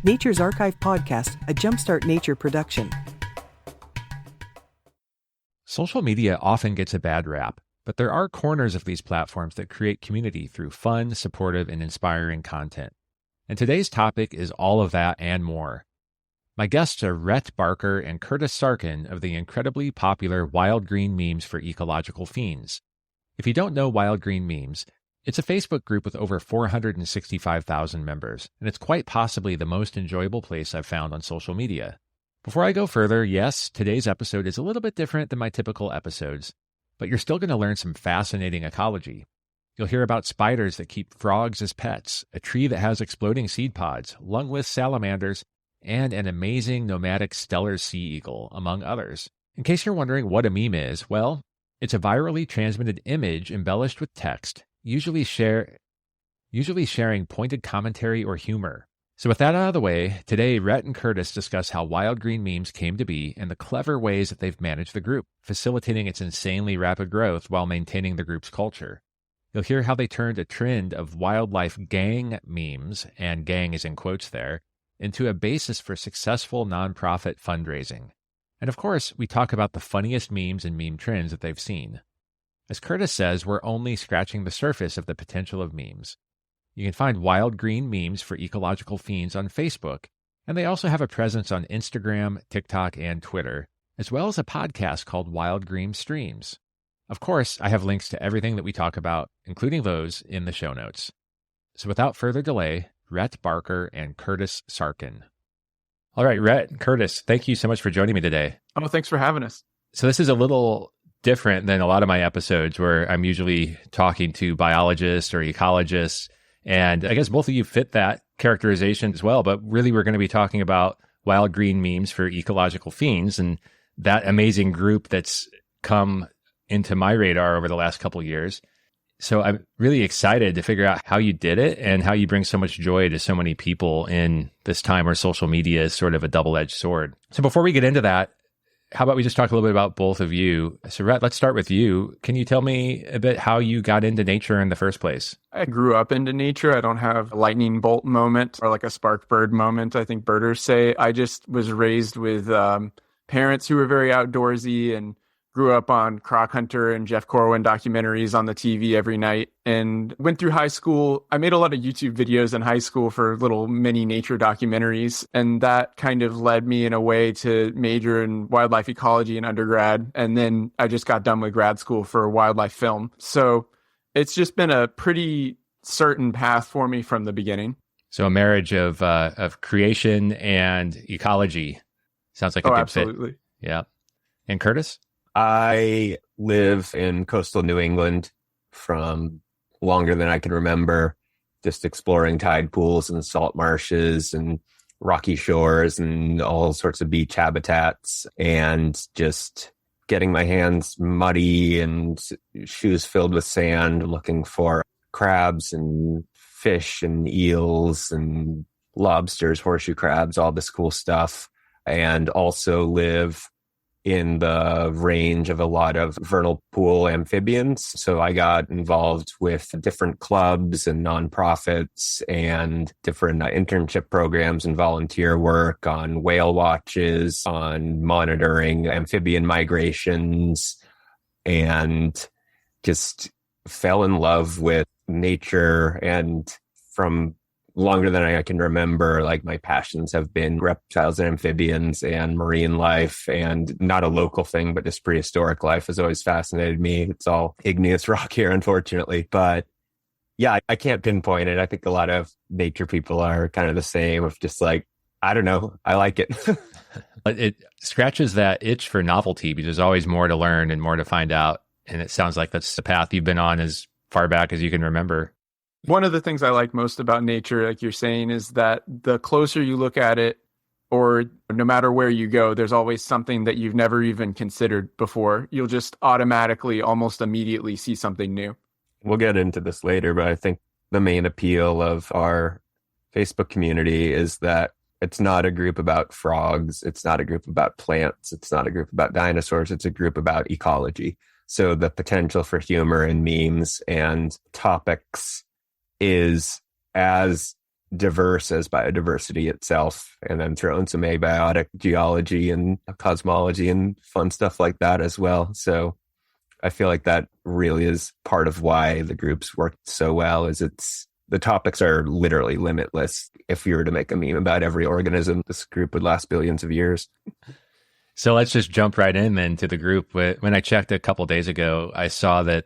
Nature's Archive podcast, a Jumpstart Nature production. Social media often gets a bad rap, but there are corners of these platforms that create community through fun, supportive, and inspiring content. And today's topic is all of that and more. My guests are Rhett Barker and Curtis Sarkin of the incredibly popular Wild Green Memes for Ecological Fiends. If you don't know Wild Green Memes, it's a Facebook group with over 465,000 members, and it's quite possibly the most enjoyable place I've found on social media. Before I go further, yes, today's episode is a little bit different than my typical episodes, but you're still going to learn some fascinating ecology. You'll hear about spiders that keep frogs as pets, a tree that has exploding seed pods, lungless salamanders, and an amazing nomadic steller sea eagle, among others. In case you're wondering what a meme is, well, it's a virally transmitted image embellished with text, usually sharing pointed commentary or humor. So with that out of the way, today Rhett and Curtis discuss how Wild Green Memes came to be and the clever ways that they've managed the group, facilitating its insanely rapid growth while maintaining the group's culture. You'll hear how they turned a trend of wildlife gang memes, and gang is in quotes there, into a basis for successful nonprofit fundraising. And of course, we talk about the funniest memes and meme trends that they've seen. As Curtis says, we're only scratching the surface of the potential of memes. You can find Wild Green Memes for Ecological Fiends on Facebook, and they also have a presence on Instagram, TikTok, and Twitter, as well as a podcast called Wild Green Streams. Of course, I have links to everything that we talk about, including those in the show notes. So without further delay, Rhett Barker and Curtis Sarkin. All right, Rhett and Curtis, thank you so much for joining me today. Oh, thanks for having us. So this is a little different than a lot of my episodes where I'm usually talking to biologists or ecologists. And I guess both of you fit that characterization as well. But really, we're going to be talking about Wild Green Memes for Ecological Fiends and that amazing group that's come into my radar over the last couple of years. So I'm really excited to figure out how you did it and how you bring so much joy to so many people in this time where social media is sort of a double-edged sword. So before we get into that, how about we just talk a little bit about both of you? So Rhett, let's start with you. Can you tell me a bit how you got into nature in the first place? I grew up into nature. I don't have a lightning bolt moment or like a spark bird moment, I think birders say. I just was raised with parents who were very outdoorsy and grew up on Croc Hunter and Jeff Corwin documentaries on the TV every night, and went through high school. I made a lot of YouTube videos in high school for little mini nature documentaries, and that kind of led me in a way to major in wildlife ecology in undergrad. And then I just got done with grad school for wildlife film. So it's just been a pretty certain path for me from the beginning. So a marriage of creation and ecology. Sounds like a good absolutely. Fit. Yeah. And Curtis? I live in coastal New England from longer than I can remember, just exploring tide pools and salt marshes and rocky shores and all sorts of beach habitats, and just getting my hands muddy and shoes filled with sand, looking for crabs and fish and eels and lobsters, horseshoe crabs, all this cool stuff. And also live in the range of a lot of vernal pool amphibians. So I got involved with different clubs and nonprofits and different internship programs and volunteer work on whale watches, on monitoring amphibian migrations, and just fell in love with nature. And from longer than I can remember, like my passions have been reptiles and amphibians and marine life, and not a local thing, but just prehistoric life has always fascinated me. It's all igneous rock here, unfortunately. But yeah, I can't pinpoint it. I think a lot of nature people are kind of the same, of just like, I don't know, I like it. It scratches that itch for novelty because there's always more to learn and more to find out. And it sounds like that's the path you've been on as far back as you can remember. One of the things I like most about nature, like you're saying, is that the closer you look at it, or no matter where you go, there's always something that you've never even considered before. You'll just automatically, almost immediately see something new. We'll get into this later, but I think the main appeal of our Facebook community is that it's not a group about frogs. It's not a group about plants. It's not a group about dinosaurs. It's a group about ecology. So the potential for humor and memes and topics is as diverse as biodiversity itself, and then throw in some abiotic geology and cosmology and fun stuff like that as well. So I feel like that really is part of why the groups worked so well, is the topics are literally limitless. If you were to make a meme about every organism, this group would last billions of years. So let's just jump right in then to the group. When I checked a couple days ago, I saw that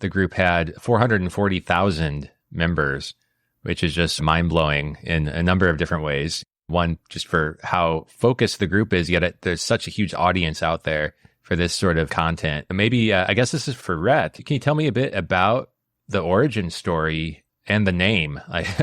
the group had 440,000 members, which is just mind-blowing in a number of different ways. One, just for how focused the group is, yet there's such a huge audience out there for this sort of content. Maybe, I guess this is for Rhett. Can you tell me a bit about the origin story and the name?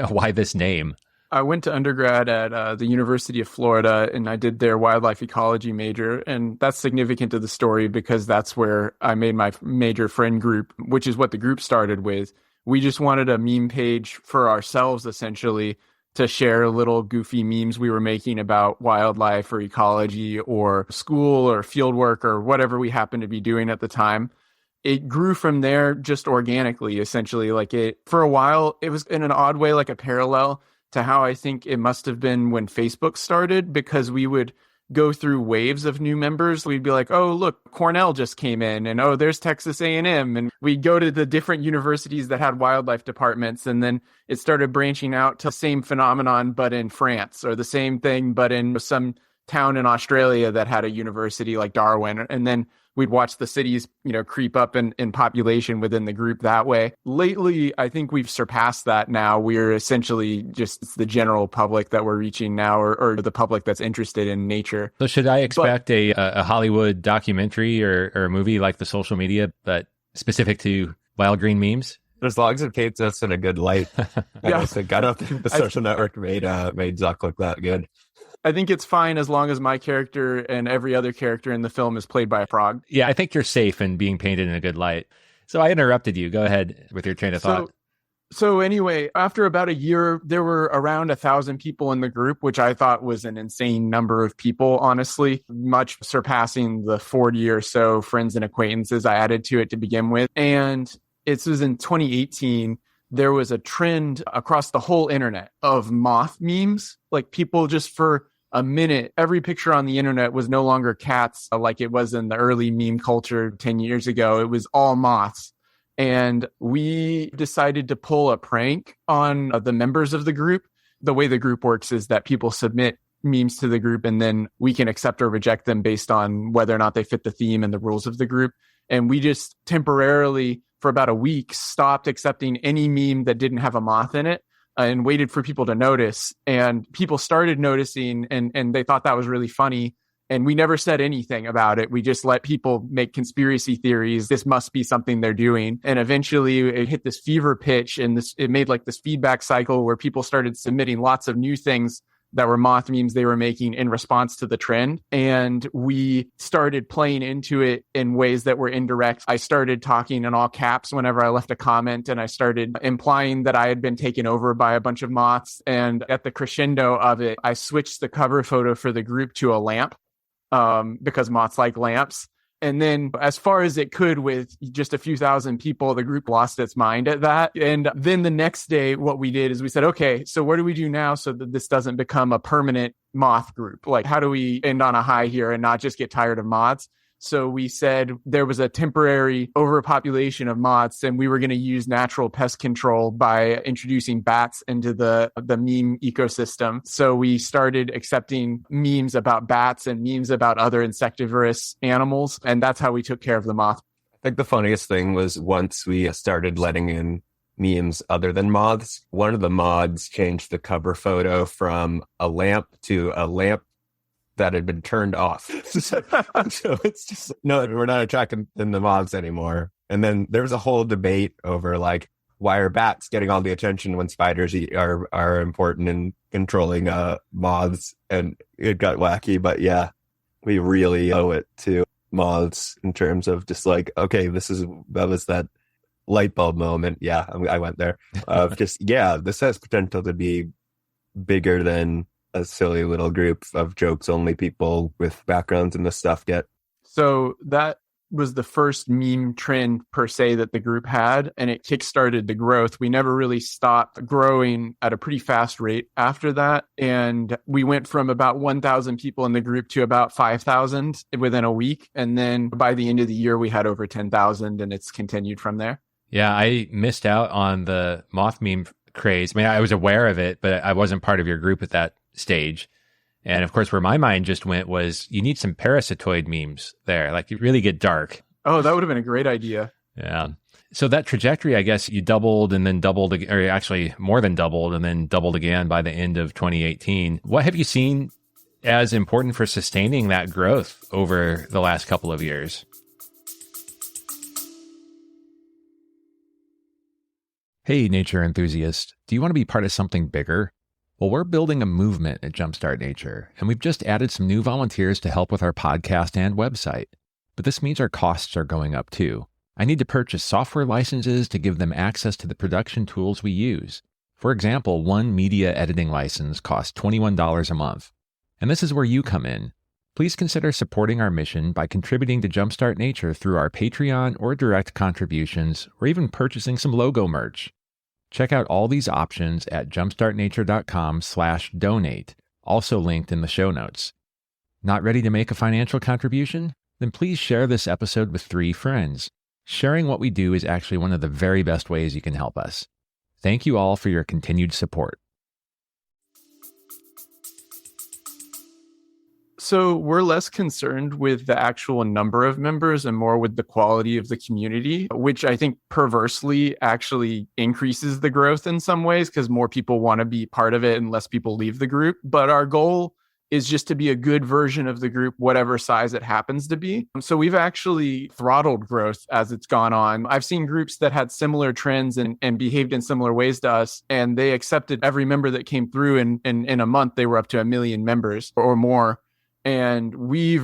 Why this name? I went to undergrad at the University of Florida, and I did their wildlife ecology major. And that's significant to the story because that's where I made my major friend group, which is what the group started with. We just wanted a meme page for ourselves, essentially, to share little goofy memes we were making about wildlife or ecology or school or field work or whatever we happened to be doing at the time. It grew from there just organically, essentially. For a while, it was in an odd way, like a parallel to how I think it must have been when Facebook started, because we would go through waves of new members. We'd be like, oh, look, Cornell just came in, and oh, there's Texas A&M. And we'd go to the different universities that had wildlife departments. And then it started branching out to the same phenomenon, but in France, or the same thing, but in some town in Australia that had a university like Darwin. And then we'd watch the cities, creep up in population within the group that way. Lately, I think we've surpassed that now. We're essentially just the general public that we're reaching now, or the public that's interested in nature. So should I expect a Hollywood documentary or a movie like The Social Media, but specific to wild green memes? As long as it paints us in a good light. I don't think the Social Network made Zuck look that good. I think it's fine as long as my character and every other character in the film is played by a frog. Yeah, I think you're safe in being painted in a good light. So I interrupted you. Go ahead with your train of thought. So anyway, after about a year, there were around 1,000 people in the group, which I thought was an insane number of people, honestly, much surpassing the 40 or so friends and acquaintances I added to it to begin with. And it was in 2018. There was a trend across the whole internet of moth memes. Like, people just for a minute, every picture on the internet was no longer cats like it was in the early meme culture 10 years ago. It was all moths. And we decided to pull a prank on the members of the group. The way the group works is that people submit memes to the group, and then we can accept or reject them based on whether or not they fit the theme and the rules of the group. And we just temporarily, for about a week, stopped accepting any meme that didn't have a moth in it. And waited for people to notice. And people started noticing, and they thought that was really funny. And we never said anything about it. We just let people make conspiracy theories. This must be something they're doing. And eventually it hit this fever pitch, and it made like this feedback cycle where people started submitting lots of new things that were moth memes they were making in response to the trend. And we started playing into it in ways that were indirect. I started talking in all caps whenever I left a comment, and I started implying that I had been taken over by a bunch of moths. And at the crescendo of it, I switched the cover photo for the group to a lamp, because moths like lamps. And then, as far as it could, with just a few thousand people, the group lost its mind at that. And then the next day, what we did is we said, okay, so what do we do now so that this doesn't become a permanent moth group? Like, how do we end on a high here and not just get tired of moths? So we said there was a temporary overpopulation of moths, and we were going to use natural pest control by introducing bats into the meme ecosystem. So we started accepting memes about bats and memes about other insectivorous animals, and that's how we took care of the moth. I think the funniest thing was once we started letting in memes other than moths, one of the mods changed the cover photo from a lamp to a lamp that had been turned off. So it's just, no, we're not attracting the moths anymore. And then there was a whole debate over, like, why are bats getting all the attention when spiders are important in controlling moths? And it got wacky, but yeah, we really owe it to moths in terms of just like, okay, that was that light bulb moment. Yeah, I went there. This has potential to be bigger than a silly little group of jokes only people with backgrounds in this stuff get. So that was the first meme trend per se that the group had, and it kickstarted the growth. We never really stopped growing at a pretty fast rate after that. And we went from about 1,000 people in the group to about 5,000 within a week. And then by the end of the year, we had over 10,000, and it's continued from there. Yeah, I missed out on the moth meme craze. I mean, I was aware of it, but I wasn't part of your group at that stage. And of course, where my mind just went was you need some parasitoid memes there. Like you really get dark. Oh, that would have been a great idea. Yeah. So that trajectory, I guess you doubled and then doubled, or actually more than doubled and then doubled again by the end of 2018. What have you seen as important for sustaining that growth over the last couple of years? Hey, nature enthusiast, do you want to be part of something bigger? Well, we're building a movement at Jumpstart Nature, and we've just added some new volunteers to help with our podcast and website. But this means our costs are going up too. I need to purchase software licenses to give them access to the production tools we use. For example, one media editing license costs $21 a month. And this is where you come in. Please consider supporting our mission by contributing to Jumpstart Nature through our Patreon or direct contributions, or even purchasing some logo merch. Check out all these options at jumpstartnature.com/donate, also linked in the show notes. Not ready to make a financial contribution? Then please share this episode with 3 friends. Sharing what we do is actually one of the very best ways you can help us. Thank you all for your continued support. So we're less concerned with the actual number of members and more with the quality of the community, which I think perversely actually increases the growth in some ways because more people want to be part of it and less people leave the group. But our goal is just to be a good version of the group, whatever size it happens to be. So we've actually throttled growth as it's gone on. I've seen groups that had similar trends and behaved in similar ways to us, and they accepted every member that came through, and in a month, they were up to 1 million members or more. And we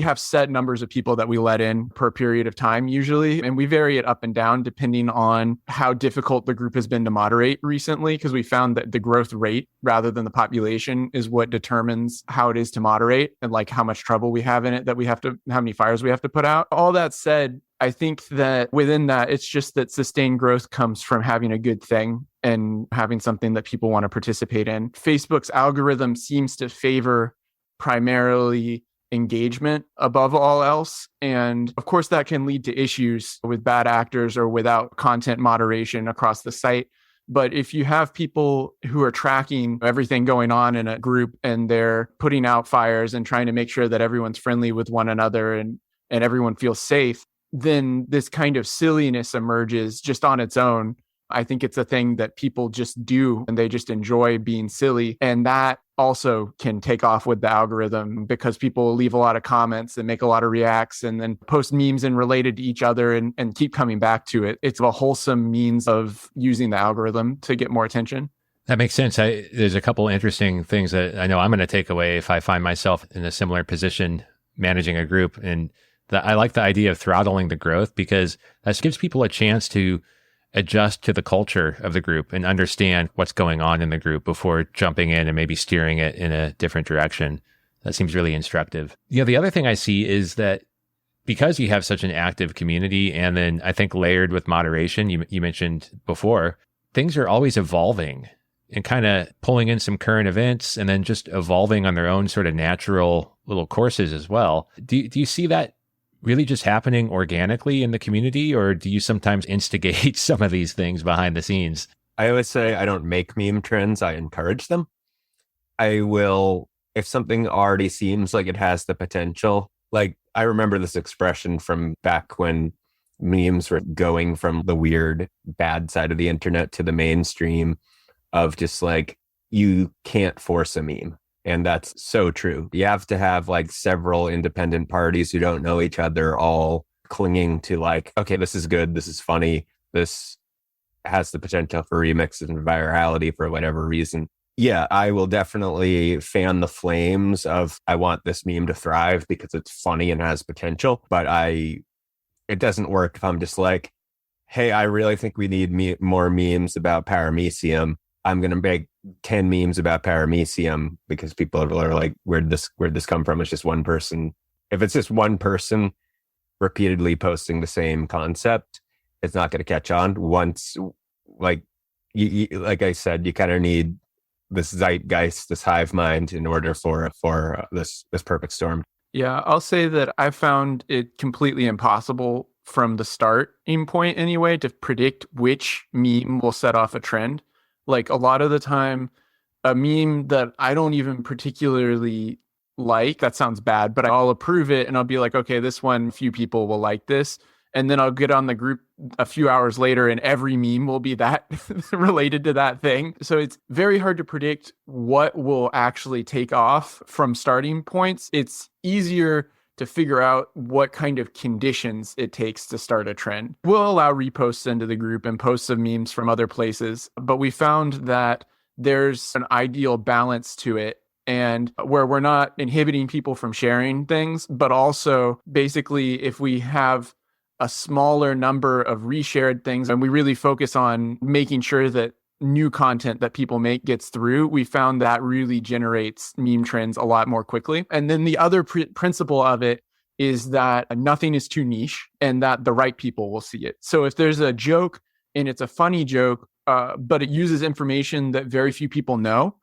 have set numbers of people that we let in per period of time usually. And we vary it up and down depending on how difficult the group has been to moderate recently, because we found that the growth rate rather than the population is what determines how it is to moderate and like how much trouble we have in it, how many fires we have to put out. All that said, I think that within that, it's just that sustained growth comes from having a good thing and having something that people want to participate in. Facebook's algorithm seems to favor primarily engagement above all else. And of course, that can lead to issues with bad actors or without content moderation across the site. But if you have people who are tracking everything going on in a group and they're putting out fires and trying to make sure that everyone's friendly with one another and everyone feels safe, then this kind of silliness emerges just on its own. I think it's a thing that people just do and they just enjoy being silly. And that also can take off with the algorithm because people leave a lot of comments and make a lot of reacts and then post memes and related to each other and keep coming back to it. It's a wholesome means of using the algorithm to get more attention. That makes sense. There's a couple interesting things that I know I'm going to take away if I find myself in a similar position managing a group. And I like the idea of throttling the growth because that gives people a chance to adjust to the culture of the group and understand what's going on in the group before jumping in and maybe steering it in a different direction. That seems really instructive. The other thing I see is that because you have such an active community and then I think layered with moderation, you mentioned before, things are always evolving and kind of pulling in some current events and then just evolving on their own sort of natural little courses as well. Do you see that really just happening organically in the community, or do you sometimes instigate some of these things behind the scenes? I always say I don't make meme trends, I encourage them. I will, if something already seems like it has the potential, like I remember this expression from back when memes were going from the weird bad side of the internet to the mainstream of just like, you can't force a meme. And that's so true. You have to have like several independent parties who don't know each other all clinging to like, okay, this is good. This is funny. This has the potential for remixes and virality for whatever reason. Yeah, I will definitely fan the flames of I want this meme to thrive because it's funny and has potential. But it doesn't work if I'm just like, hey, I really think we need more memes about paramecium. I'm going to make 10 memes about paramecium because people are like, where'd this come from? It's just one person. If it's just one person repeatedly posting the same concept, it's not going to catch on. Once, like like I said, you kind of need this zeitgeist, this hive mind, in order for this perfect storm. Yeah, I'll say that I found it completely impossible from the starting point anyway to predict which meme will set off a trend. Like a lot of the time, a meme that I don't even particularly like, that sounds bad, but I'll approve it and I'll be like, okay, this one, few people will like this. And then I'll get on the group a few hours later and every meme will be that related to that thing. So it's very hard to predict what will actually take off from starting points. It's easier to figure out what kind of conditions it takes to start a trend. We'll allow reposts into the group and posts of memes from other places, but we found that there's an ideal balance to it, and where we're not inhibiting people from sharing things, but also basically if we have a smaller number of reshared things and we really focus on making sure that new content that people make gets through, we found that really generates meme trends a lot more quickly. And then the other principle of it is that nothing is too niche and that the right people will see it. So if there's a joke and it's a funny joke, but it uses information that very few people know,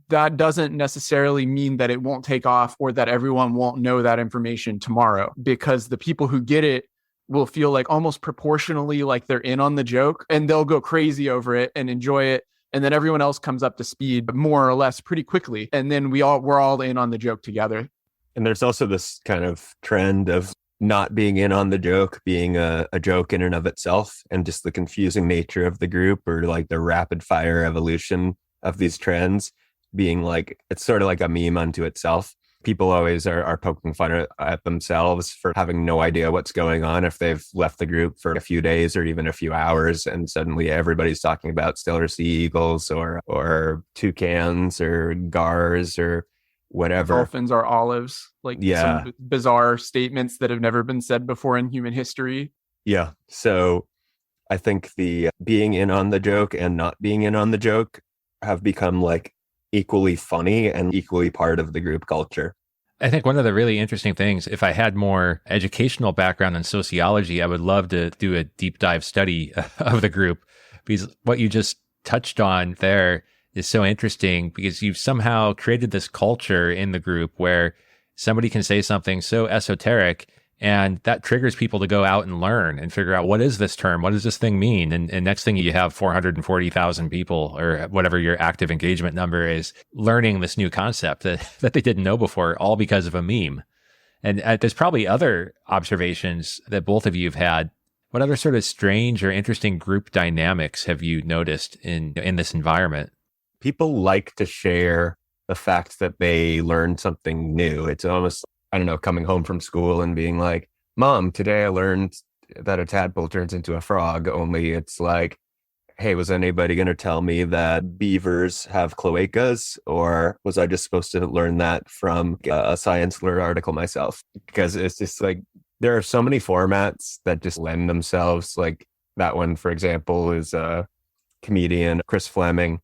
that doesn't necessarily mean that it won't take off or that everyone won't know that information tomorrow, because the people who get it will feel like almost proportionally like they're in on the joke and they'll go crazy over it and enjoy it. And then everyone else comes up to speed more or less pretty quickly. And then we're all in on the joke together. And there's also this kind of trend of not being in on the joke, being a joke in and of itself, and just the confusing nature of the group, or like the rapid fire evolution of these trends being like, it's sort of like a meme unto itself. People always are poking fun at themselves for having no idea what's going on if they've left the group for a few days or even a few hours, and suddenly everybody's talking about steller sea eagles or toucans or gars or whatever. Dolphins are olives, like some bizarre statements that have never been said before in human history. Yeah. So I think the being in on the joke and not being in on the joke have become like equally funny and equally part of the group culture. I think one of the really interesting things, if I had more educational background in sociology, I would love to do a deep dive study of the group, because what you just touched on there is so interesting, because you've somehow created this culture in the group where somebody can say something so esoteric and that triggers people to go out and learn and figure out, what is this term? What does this thing mean? And next thing you have 440,000 people, or whatever your active engagement number is, learning this new concept that they didn't know before, all because of a meme. And there's probably other observations that both of you have had. What other sort of strange or interesting group dynamics have you noticed in this environment? People like to share the fact that they learned something new. It's almost, I don't know, coming home from school and being like, Mom, today I learned that a tadpole turns into a frog. Only it's like, hey, was anybody going to tell me that beavers have cloacas? Or was I just supposed to learn that from a Science Alert article myself? Because it's just like, there are so many formats that just lend themselves. Like that one, for example, is a comedian, Chris Fleming.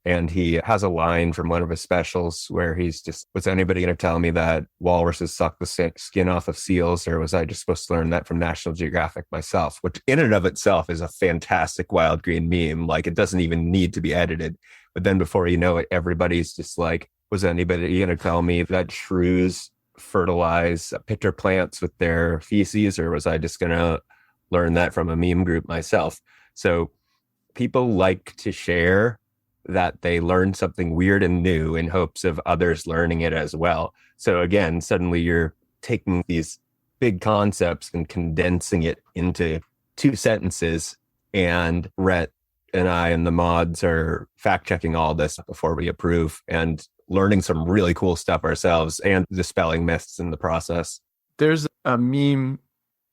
And he has a line from one of his specials where he's just, was anybody going to tell me that walruses suck the skin off of seals? Or was I just supposed to learn that from National Geographic myself? Which in and of itself is a fantastic wild green meme. Like, it doesn't even need to be edited. But then before you know it, everybody's just like, was anybody going to tell me that shrews fertilize pitcher plants with their feces? Or was I just going to learn that from a meme group myself? So people like to share that they learned something weird and new in hopes of others learning it as well. So again, suddenly you're taking these big concepts and condensing it into 2 sentences, and Rhett and I and the mods are fact checking all this before we approve and learning some really cool stuff ourselves and dispelling myths in the process. There's a meme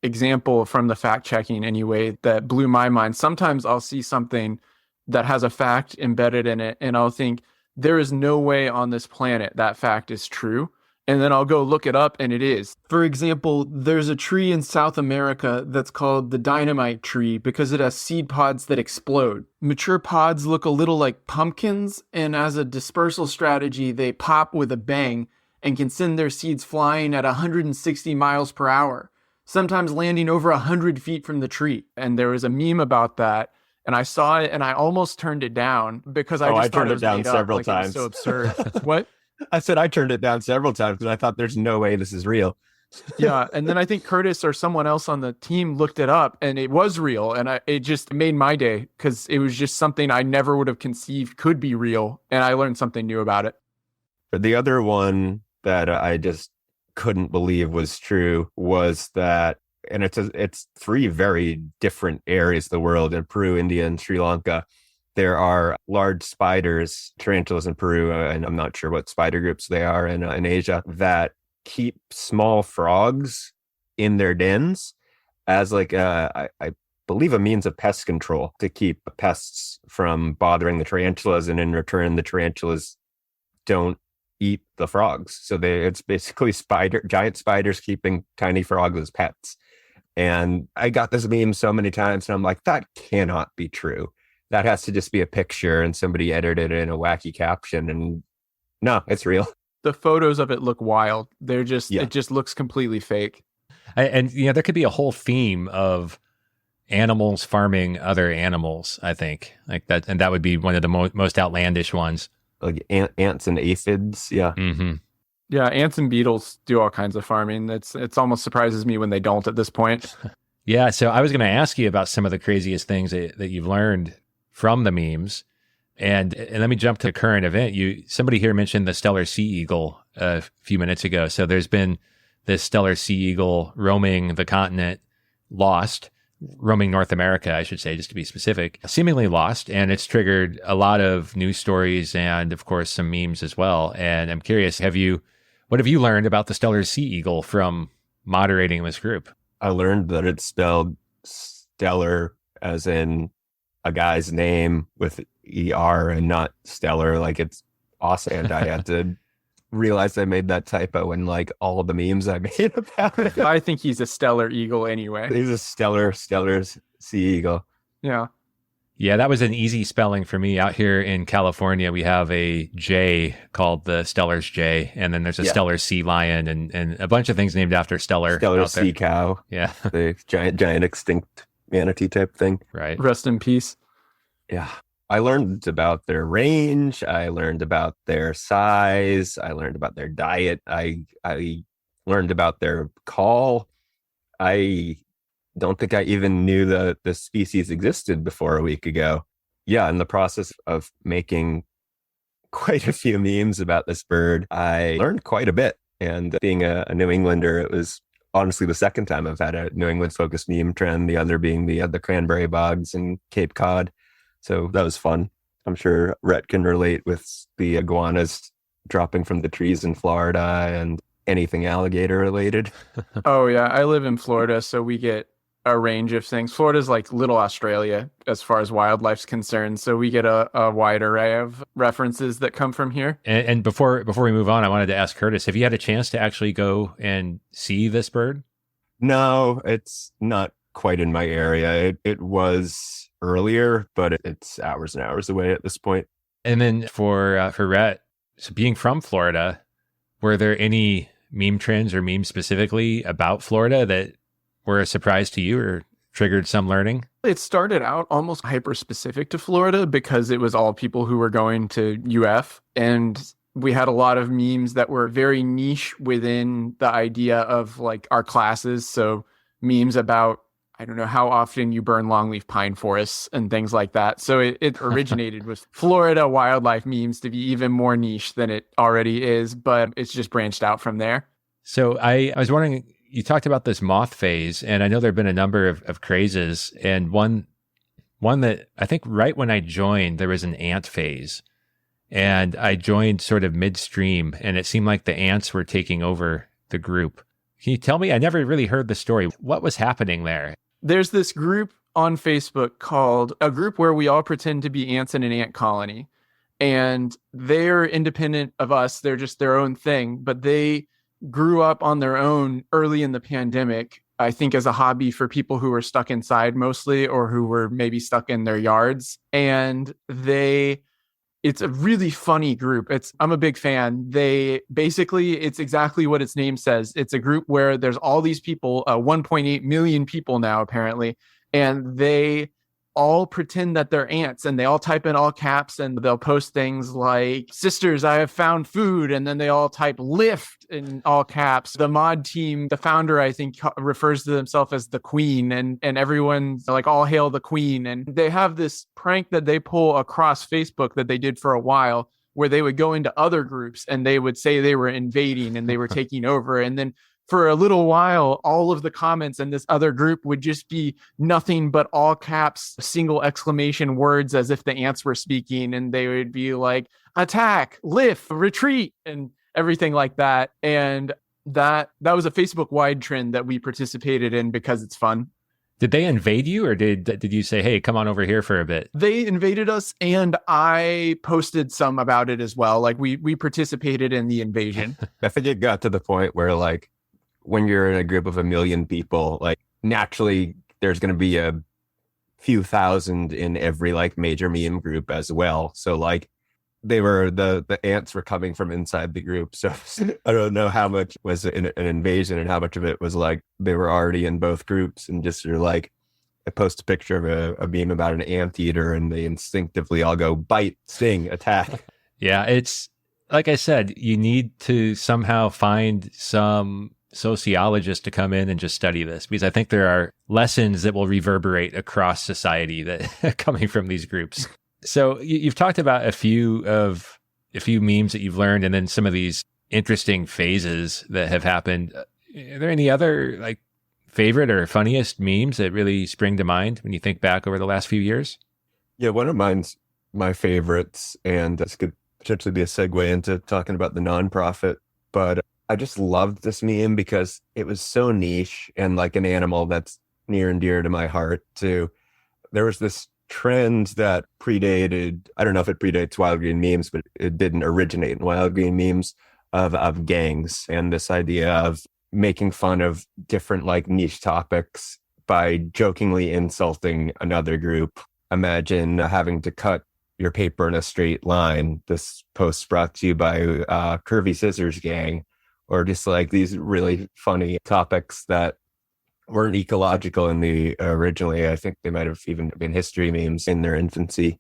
example from the fact checking anyway that blew my mind. Sometimes I'll see something that has a fact embedded in it, and I'll think, there is no way on this planet that fact is true. And then I'll go look it up, and it is. For example, there's a tree in South America that's called the dynamite tree because it has seed pods that explode. Mature pods look a little like pumpkins, and as a dispersal strategy, they pop with a bang and can send their seeds flying at 160 miles per hour. sometimes landing over 100 feet from the tree. And there was a meme about that. And I saw it and I almost turned it down because I just thought turned it it was down made up. several Like, it was times. so absurd. What? I said I turned it down several times because I thought there's no way this is real. Yeah. And then I think Curtis or someone else on the team looked it up and it was real. And it just made my day because it was just something I never would have conceived could be real. And I learned something new about it. But the other one that I just couldn't believe was true was that, and it's three very different areas of the world, in Peru, India, and Sri Lanka. There are large spiders, tarantulas in Peru, and I'm not sure what spider groups they are in Asia, that keep small frogs in their dens as like I believe a means of pest control to keep pests from bothering the tarantulas, and in return the tarantulas don't eat the frogs. So it's basically giant spiders keeping tiny frogs as pets. And I got this meme so many times and I'm like, that cannot be true. That has to just be a picture and somebody edited it in a wacky caption. And no, it's real. The photos of it look wild. It just looks completely fake. And there could be a whole theme of animals farming other animals, I think, like that. And that would be one of the most outlandish ones. Like ants and aphids. Yeah. Mm-hmm. Yeah. Ants and beetles do all kinds of farming. It's almost surprises me when they don't at this point. Yeah. So I was going to ask you about some of the craziest things that you've learned from the memes. And let me jump to a current event. Somebody here mentioned the steller sea eagle a few minutes ago. So there's been this steller sea eagle roaming the continent, roaming North America, I should say, just to be specific, seemingly lost. And it's triggered a lot of news stories and, of course, some memes as well. And I'm curious, what have you learned about the steller sea eagle from moderating this group? I learned that it's spelled stellar as in a guy's name with ER and not stellar, like it's awesome. And I had to realize I made that typo in like all of the memes I made about it. I think he's a stellar eagle anyway. He's a stellar sea eagle. Yeah. Yeah, that was an easy spelling for me. Out here in California, we have a jay called the Steller's jay, and then there's a Steller sea lion and a bunch of things named after Steller. Steller sea cow. Yeah. The giant extinct manatee type thing. Right. Rest in peace. Yeah. I learned about their range. I learned about their size. I learned about their diet. I learned about their call. I don't think I even knew the species existed before a week ago. Yeah, in the process of making quite a few memes about this bird, I learned quite a bit. And being a New Englander, it was honestly the second time I've had a New England focused meme trend, the other being the cranberry bogs and Cape Cod. So that was fun. I'm sure Rhett can relate with the iguanas dropping from the trees in Florida and anything alligator related. Oh, yeah. I live in Florida, so we get a range of things. Florida's like little Australia as far as wildlife's concerned. So we get a wide array of references that come from here. And before we move on, I wanted to ask Curtis, have you had a chance to actually go and see this bird? No, it's not quite in my area. It was earlier, but it's hours and hours away at this point. And then for Rhett, so being from Florida, were there any meme trends or memes specifically about Florida that were a surprise to you or triggered some learning? It started out almost hyper specific to Florida because it was all people who were going to UF. And we had a lot of memes that were very niche within the idea of like our classes. So memes about, I don't know, how often you burn longleaf pine forests and things like that. So it originated with Florida wildlife memes to be even more niche than it already is, but it's just branched out from there. So I was wondering, you talked about this moth phase, and I know there have been a number of crazes, and one that I think right when I joined, there was an ant phase, and I joined sort of midstream, and it seemed like the ants were taking over the group. Can you tell me? I never really heard the story. What was happening there? There's this group on Facebook called a group where we all pretend to be ants in an ant colony, and they're independent of us. They're just their own thing, but they grew up on their own early in the pandemic, I think as a hobby for people who were stuck inside mostly, or who were maybe stuck in their yards. And they It's a really funny group. I'm a big fan. It's exactly what its name says. It's a group where there's all these people, 1.8 million people now apparently, and they all pretend that they're ants, and they all type in all caps, and they'll post things like, "Sisters, I have found food," and then they all type "lift" in all caps. The mod team, the founder, I think, refers to themselves as the queen, and everyone's like, "All hail the queen." And they have this prank that they pull across Facebook that they did for a while, where they would go into other groups and they would say they were invading and they were taking over, and then for a little while, all of the comments in this other group would just be nothing but all caps, single exclamation words, as if the ants were speaking. And they would be like, "attack, lift, retreat," and everything like that. And that was a Facebook wide trend that we participated in because it's fun. Did they invade you, or did you say, "Hey, come on over here for a bit"? They invaded us, and I posted some about it as well. Like we participated in the invasion. I think it got to the point where, like, when you're in a group of 1 million people, like, naturally there's going to be a few thousand in every like major meme group as well. So like the ants were coming from inside the group. So I don't know how much was an invasion and how much of it was like they were already in both groups and just are like, I post a picture of a meme about an anteater and they instinctively all go bite, sting, attack. Yeah, it's like I said, you need to somehow find some sociologists to come in and just study this, because I think there are lessons that will reverberate across society that coming from these groups. So you've talked about a few memes that you've learned, and then some of these interesting phases that have happened. Are there any other like favorite or funniest memes that really spring to mind when you think back over the last few years? Yeah, one of mine's my favorites, and this could potentially be a segue into talking about the nonprofit, but I just loved this meme because it was so niche and like an animal that's near and dear to my heart too. There was this trend that predated, I don't know if it predates Wild Green memes, but it didn't originate in Wild Green memes, of gangs, and this idea of making fun of different like niche topics by jokingly insulting another group. Imagine having to cut your paper in a straight line. This post brought to you by Curvy Scissors Gang, or just like these really funny topics that weren't ecological in the originally. I think they might have even been history memes in their infancy.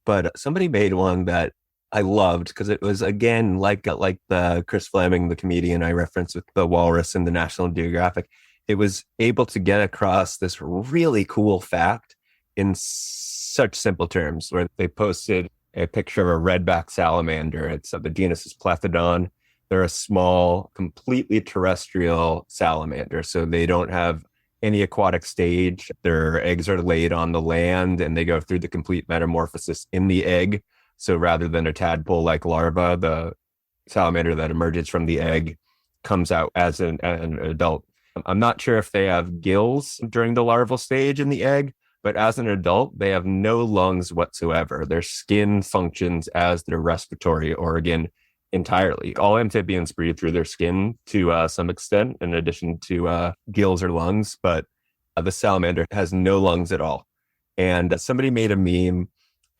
But somebody made one that I loved because it was, again, like the Chris Fleming, the comedian I referenced with the walrus in the National Geographic. It was able to get across this really cool fact in such simple terms, where they posted a picture of a redback salamander. It's the genus is Plethodon. They're a small, completely terrestrial salamander. So they don't have any aquatic stage. Their eggs are laid on the land and they go through the complete metamorphosis in the egg. So rather than a tadpole-like larva, the salamander that emerges from the egg comes out as an adult. I'm not sure if they have gills during the larval stage in the egg, but as an adult, they have no lungs whatsoever. Their skin functions as their respiratory organ entirely. All amphibians breathe through their skin to some extent, in addition to gills or lungs, but the salamander has no lungs at all. And somebody made a meme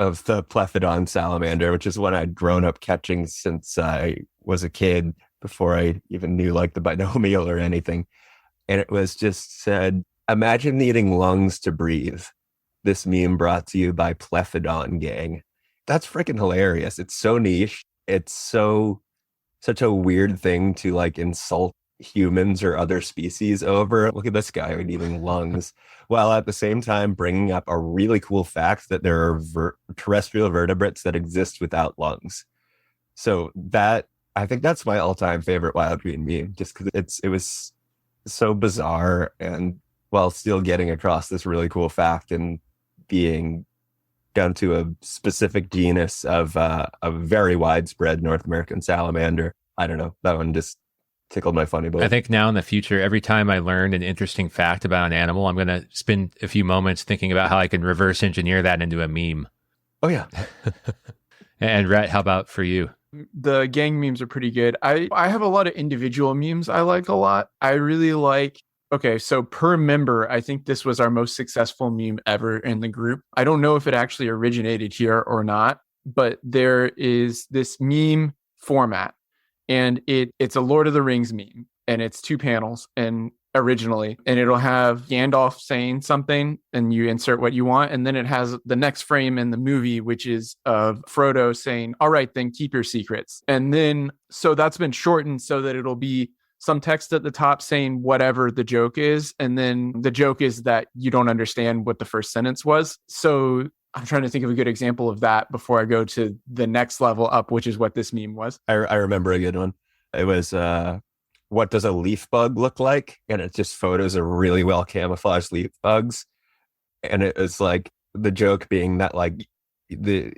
of the Plethodon salamander, which is one I'd grown up catching since I was a kid, before I even knew like the binomial or anything. And it was just said, imagine needing lungs to breathe. This meme brought to you by Plethodon Gang. That's freaking hilarious. It's so niche. It's such a weird thing to like insult humans or other species over. Look at this guy needing lungs, while at the same time bringing up a really cool fact that there are terrestrial vertebrates that exist without lungs. So that, I think that's my all-time favorite Wild Green meme, just because it was so bizarre, and while still getting across this really cool fact and being down to a specific genus of a very widespread North American salamander. I don't know. That one just tickled my funny bone. I think now in the future, every time I learn an interesting fact about an animal, I'm going to spend a few moments thinking about how I can reverse engineer that into a meme. Oh, yeah. And Rhett, how about for you? The gang memes are pretty good. I have a lot of individual memes I like a lot. I really like, okay, so per member, I think this was our most successful meme ever in the group. I don't know if it actually originated here or not, but there is this meme format, and it's a Lord of the Rings meme, and it's 2 panels and originally, and it'll have Gandalf saying something and you insert what you want, and then it has the next frame in the movie, which is of Frodo saying, all right, then keep your secrets. And then so that's been shortened so that it'll be some text at the top saying whatever the joke is, and then the joke is that you don't understand what the first sentence was. So I'm trying to think of a good example of that before I go to the next level up, which is what this meme was. I remember a good one. It was what does a leaf bug look like? And it's just photos of really well camouflaged leaf bugs. And it was like the joke being that like the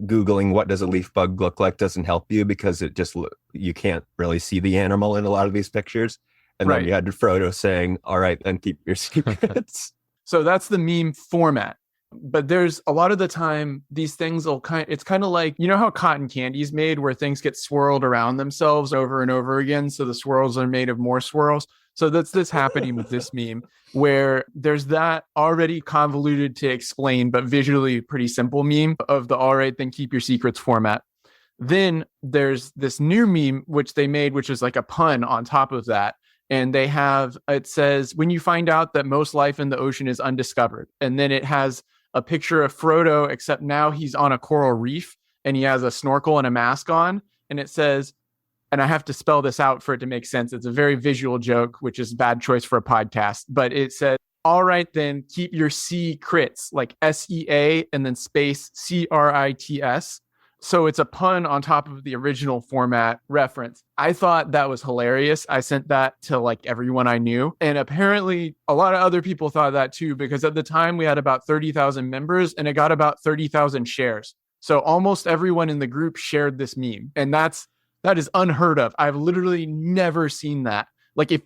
Googling what does a leaf bug look like doesn't help you because it just you can't really see the animal in a lot of these pictures. And then you had Frodo saying, all right, then keep your secrets. So that's the meme format. But there's a lot of the time these things will it's kind of like, you know how cotton candy is made where things get swirled around themselves over and over again. So the swirls are made of more swirls. So that's this happening with this meme where there's that already convoluted to explain, but visually pretty simple meme of the all right, then keep your secrets format. Then there's this new meme, which they made, which is like a pun on top of that. And they have, it says, when you find out that most life in the ocean is undiscovered. And then it has a picture of Frodo, except now he's on a coral reef and he has a snorkel and a mask on. And it says, and I have to spell this out for it to make sense. It's a very visual joke, which is a bad choice for a podcast. But it says, all right, then keep your secrets, like SEA and then space CRITS. So it's a pun on top of the original format reference. I thought that was hilarious. I sent that to like everyone I knew. And apparently a lot of other people thought that too, because at the time we had about 30,000 members and it got about 30,000 shares. So almost everyone in the group shared this meme. And that is unheard of. I've literally never seen that. Like if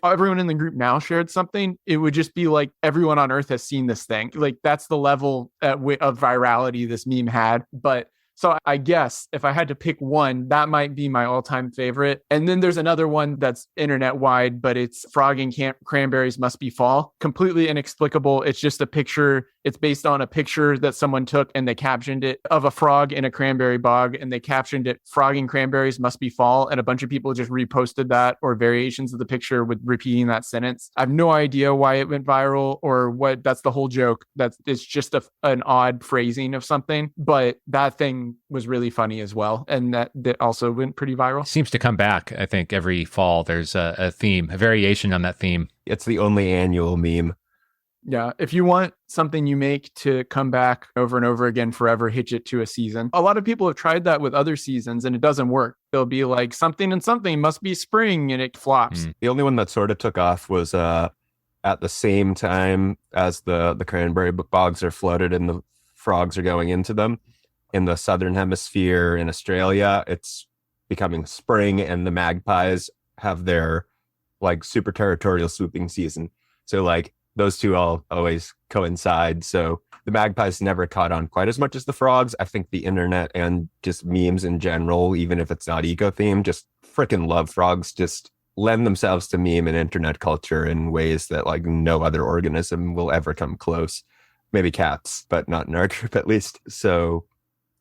everyone in the group now shared something, it would just be like everyone on earth has seen this thing. Like that's the level of virality this meme had. But so I guess if I had to pick one, that might be my all-time favorite. And then there's another one that's internet-wide, but it's frog and cranberries must be fall. Completely inexplicable. It's just a picture. It's based on a picture that someone took and they captioned it of a frog in a cranberry bog. And they captioned it, frog and cranberries must be fall. And a bunch of people just reposted that or variations of the picture with repeating that sentence. I have no idea why it went viral or what. That's the whole joke. It's just an odd phrasing of something. But that thing was really funny as well. And that also went pretty viral. Seems to come back, I think, every fall. There's a theme, a variation on that theme. It's the only annual meme. Yeah. If you want something you make to come back over and over again forever, hitch it to a season. A lot of people have tried that with other seasons and it doesn't work. They'll be like something and something must be spring and it flops. The only one that sort of took off was at the same time as the cranberry bogs are flooded and the frogs are going into them. In the southern hemisphere in Australia, it's becoming spring and the magpies have their like super territorial swooping season. So like those two all always coincide. So the magpies never caught on quite as much as the frogs. I think the internet and just memes in general, even if it's not eco-themed, just freaking love frogs, just lend themselves to meme and internet culture in ways that like no other organism will ever come close. Maybe cats, but not in our group at least. So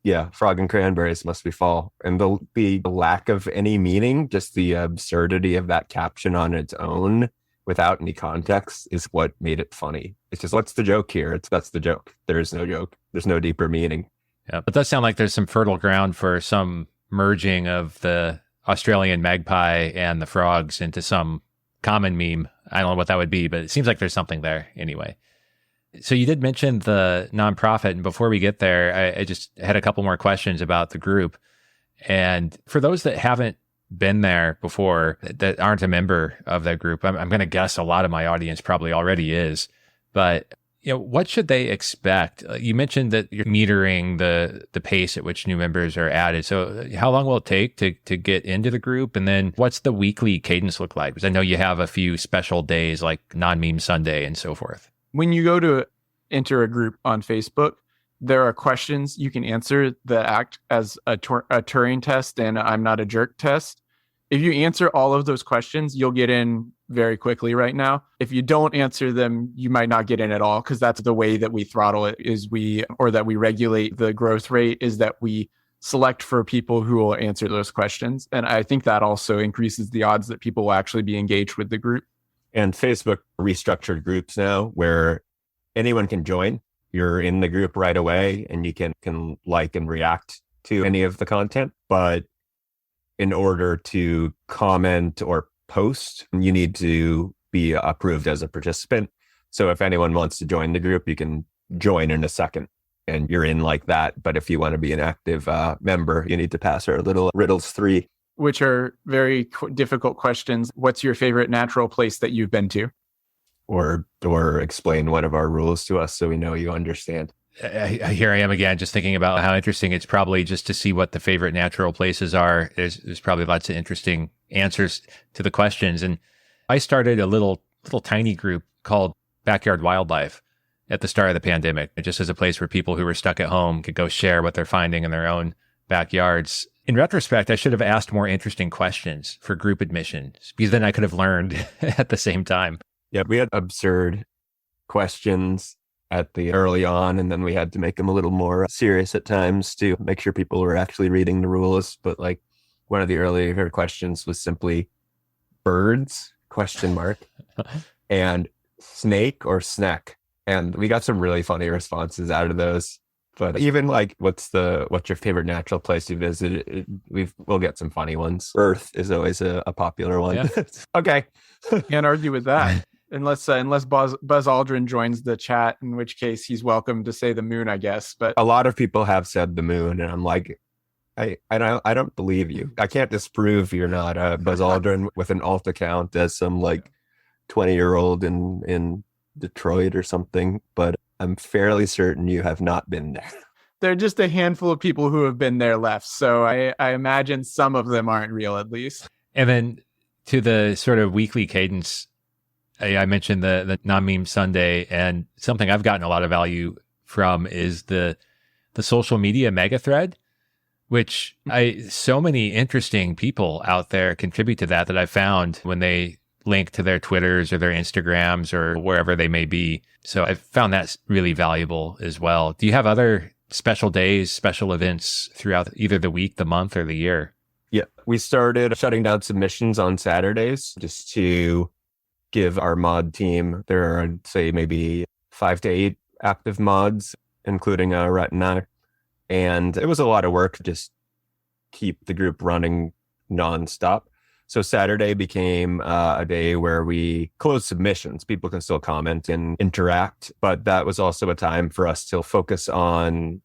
yeah, frog and cranberries must be fall. And the lack of any meaning, just the absurdity of that caption on its own without any context is what made it funny. It's just, what's the joke here? That's the joke. There is no joke. There's no deeper meaning. Yeah, but it does sound like there's some fertile ground for some merging of the Australian magpie and the frogs into some common meme. I don't know what that would be, but it seems like there's something there anyway. So you did mention the nonprofit, and before we get there, I just had a couple more questions about the group. And for those that haven't been there before, that aren't a member of that group, I'm going to guess a lot of my audience probably already is, but what should they expect? You mentioned that you're metering the pace at which new members are added. So how long will it take to get into the group? And then what's the weekly cadence look like? Because I know you have a few special days like non-meme Sunday and so forth. When you go to enter a group on Facebook, there are questions you can answer that act as a Turing test and I'm not a jerk test. If you answer all of those questions, you'll get in very quickly right now. If you don't answer them, you might not get in at all, because that's the way that we throttle it, that we regulate the growth rate, is that we select for people who will answer those questions. And I think that also increases the odds that people will actually be engaged with the group. And Facebook restructured groups now where anyone can join. You're in the group right away and you can like and react to any of the content. But in order to comment or post, you need to be approved as a participant. So if anyone wants to join the group, you can join in a second and you're in like that. But if you want to be an active member, you need to pass our little riddles 3. Which are very difficult questions. What's your favorite natural place that you've been to? Or explain one of our rules to us so we know you understand. Here I am again, just thinking about how interesting it's probably just to see what the favorite natural places are. There's probably lots of interesting answers to the questions. And I started a little tiny group called Backyard Wildlife at the start of the pandemic, just as a place where people who were stuck at home could go share what they're finding in their own backyards. In retrospect, I should have asked more interesting questions for group admissions, because then I could have learned at the same time. Yeah, we had absurd questions at the early on, and then we had to make them a little more serious at times to make sure people were actually reading the rules. But like one of the earlier questions was simply birds, ? And snake or snack. And we got some really funny responses out of those. But even like, what's your favorite natural place you visited? We'll get some funny ones. Earth is always a popular one. Yeah. Okay. Can't argue with that. Unless Buzz Aldrin joins the chat, in which case he's welcome to say the moon, I guess. But a lot of people have said the moon, and I'm like, I don't believe you. I can't disprove you're not a Buzz Aldrin with an alt account as some like 20-year-old in Detroit or something, but I'm fairly certain you have not been there. There are just a handful of people who have been there left. So I imagine some of them aren't real, at least. And then to the sort of weekly cadence, I mentioned the non-meme Sunday, and something I've gotten a lot of value from is the social media mega thread, which so many interesting people out there contribute to that I found when they link to their Twitters or their Instagrams or wherever they may be. So I found that really valuable as well. Do you have other special days, special events throughout either the week, the month, or the year? Yeah, we started shutting down submissions on Saturdays just to give our mod team, there are, I'd say, maybe 5 to 8 active mods, including Rhett and I. And it was a lot of work to just keep the group running nonstop. So Saturday became a day where we closed submissions. People can still comment and interact, but that was also a time for us to focus on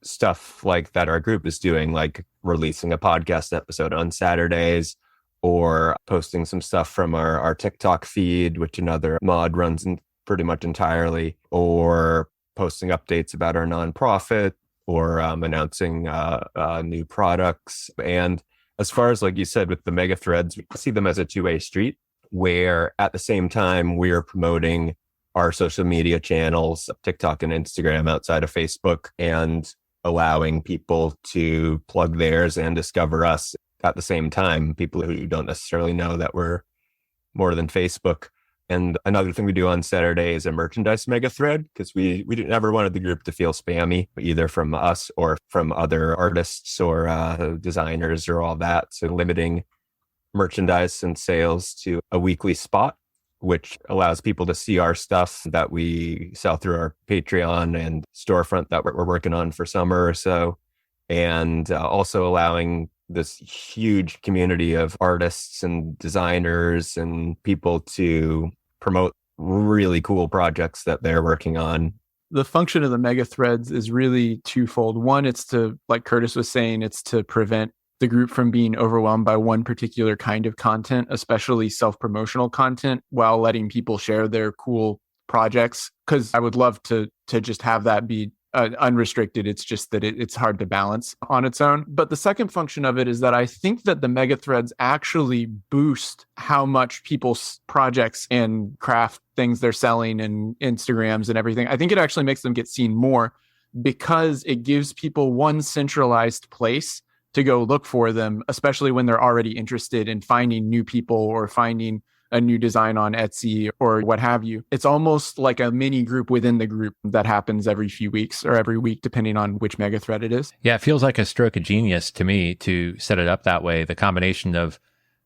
stuff like that our group is doing, like releasing a podcast episode on Saturdays or posting some stuff from our TikTok feed, which another mod runs pretty much entirely, or posting updates about our nonprofit or announcing new products. And as far as, like you said, with the mega threads, we see them as a two-way street, where at the same time, we are promoting our social media channels, TikTok and Instagram outside of Facebook, and allowing people to plug theirs and discover us at the same time, people who don't necessarily know that we're more than Facebook. And another thing we do on Saturday is a merchandise mega thread, because we never wanted the group to feel spammy, either from us or from other artists or designers or all that. So limiting merchandise and sales to a weekly spot, which allows people to see our stuff that we sell through our Patreon and storefront that we're working on for summer or so. And also allowing this huge community of artists and designers and people to promote really cool projects that they're working on. The function of the mega threads is really twofold. One, it's to, like Curtis was saying, it's to prevent the group from being overwhelmed by one particular kind of content, especially self-promotional content, while letting people share their cool projects. Because I would love to just have that be unrestricted. It's just that it's hard to balance on its own. But the second function of it is that I think that the mega threads actually boost how much people's projects and craft things they're selling and Instagrams and everything. I think it actually makes them get seen more, because it gives people one centralized place to go look for them, especially when they're already interested in finding new people or finding a new design on Etsy or what have you. It's almost like a mini group within the group that happens every few weeks or every week, depending on which mega thread it is. Yeah, it feels like a stroke of genius to me to set it up that way. The combination of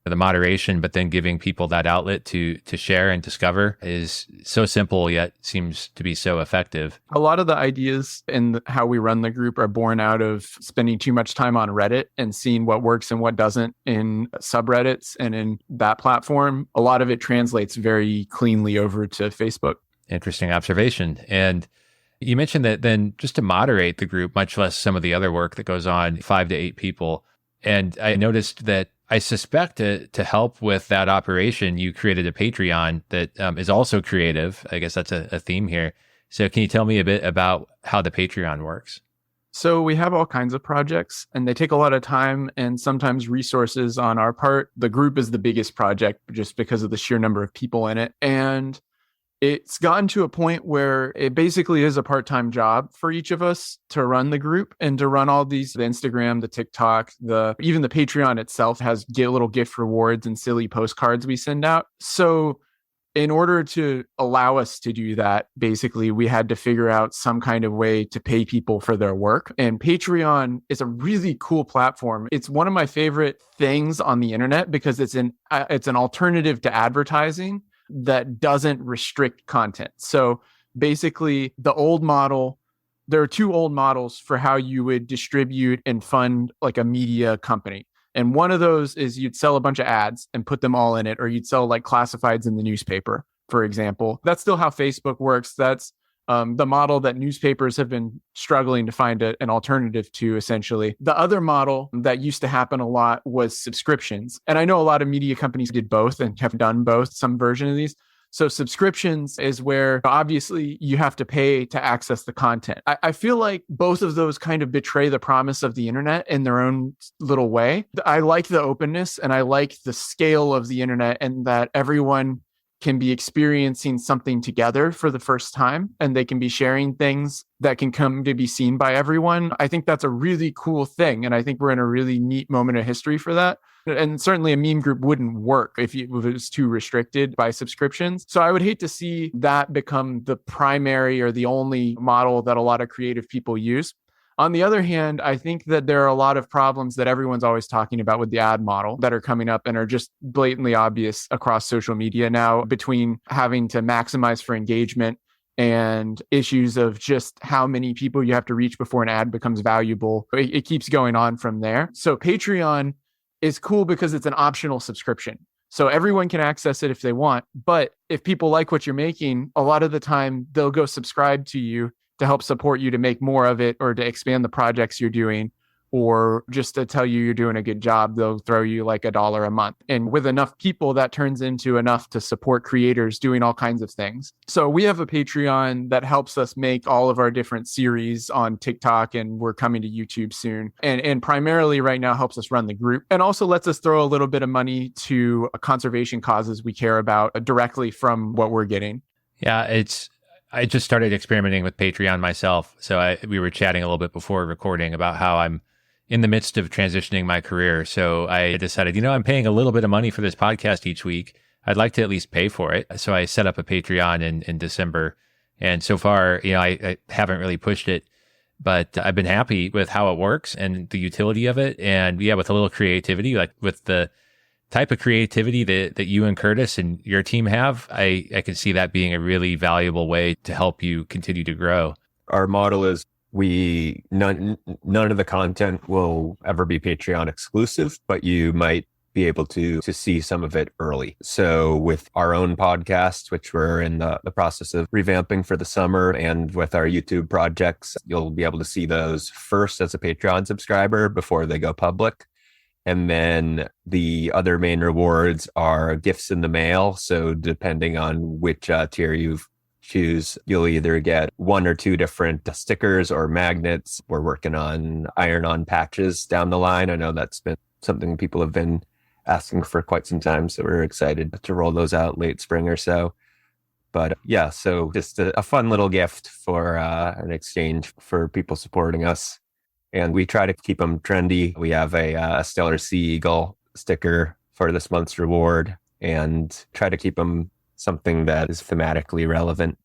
the moderation, but then giving people that outlet to share and discover is so simple, yet seems to be so effective. A lot of the ideas and how we run the group are born out of spending too much time on Reddit and seeing what works and what doesn't in subreddits and in that platform. A lot of it translates very cleanly over to Facebook. Interesting observation. And you mentioned that then just to moderate the group, much less some of the other work that goes on, 5 to 8 people. And I noticed that I suspect to help with that operation, you created a Patreon that is also creative. I guess that's a theme here. So can you tell me a bit about how the Patreon works? So we have all kinds of projects and they take a lot of time and sometimes resources on our part. The group is the biggest project just because of the sheer number of people in it. And it's gotten to a point where it basically is a part-time job for each of us to run the group and to run all these, the Instagram, the TikTok, even the Patreon itself has little gift rewards and silly postcards we send out. So in order to allow us to do that, basically we had to figure out some kind of way to pay people for their work. And Patreon is a really cool platform. It's one of my favorite things on the internet because it's an alternative to advertising that doesn't restrict content. So basically the old model, there are 2 old models for how you would distribute and fund like a media company. And one of those is you'd sell a bunch of ads and put them all in it, or you'd sell like classifieds in the newspaper, for example. That's still how Facebook works. That's the model that newspapers have been struggling to find an alternative to, essentially. The other model that used to happen a lot was subscriptions. And I know a lot of media companies did both and have done both, some version of these. So subscriptions is where obviously you have to pay to access the content. I feel like both of those kind of betray the promise of the internet in their own little way. I like the openness and I like the scale of the internet and that everyone can be experiencing something together for the first time and they can be sharing things that can come to be seen by everyone. I think that's a really cool thing. And I think we're in a really neat moment of history for that. And certainly a meme group wouldn't work if it was too restricted by subscriptions. So I would hate to see that become the primary or the only model that a lot of creative people use. On the other hand, I think that there are a lot of problems that everyone's always talking about with the ad model that are coming up and are just blatantly obvious across social media now, between having to maximize for engagement and issues of just how many people you have to reach before an ad becomes valuable. It keeps going on from there. So Patreon is cool because it's an optional subscription. So everyone can access it if they want. But if people like what you're making, a lot of the time they'll go subscribe to you to help support you to make more of it or to expand the projects you're doing, or just to tell you you're doing a good job. They'll throw you like $1 a month. And with enough people, that turns into enough to support creators doing all kinds of things. So we have a Patreon that helps us make all of our different series on TikTok, and we're coming to YouTube soon. And primarily right now helps us run the group and also lets us throw a little bit of money to conservation causes we care about directly from what we're getting. Yeah, I just started experimenting with Patreon myself. So we were chatting a little bit before recording about how I'm in the midst of transitioning my career. So I decided, I'm paying a little bit of money for this podcast each week. I'd like to at least pay for it. So I set up a Patreon in December. And so far, I haven't really pushed it, but I've been happy with how it works and the utility of it. And yeah, with a little creativity, like with the type of creativity that you and Curtis and your team have, I can see that being a really valuable way to help you continue to grow. Our model is none of the content will ever be Patreon exclusive, but you might be able to see some of it early. So with our own podcast, which we're in the process of revamping for the summer, and with our YouTube projects, you'll be able to see those first as a Patreon subscriber before they go public. And then the other main rewards are gifts in the mail. So depending on which tier you choose, you'll either get 1 or 2 different stickers or magnets. We're working on iron-on patches down the line. I know that's been something people have been asking for quite some time. So we're excited to roll those out late spring or so. But yeah, so just a fun little gift for an exchange for people supporting us. And we try to keep them trendy. We have a Stellar Sea Eagle sticker for this month's reward. and try to keep them something that is thematically relevant.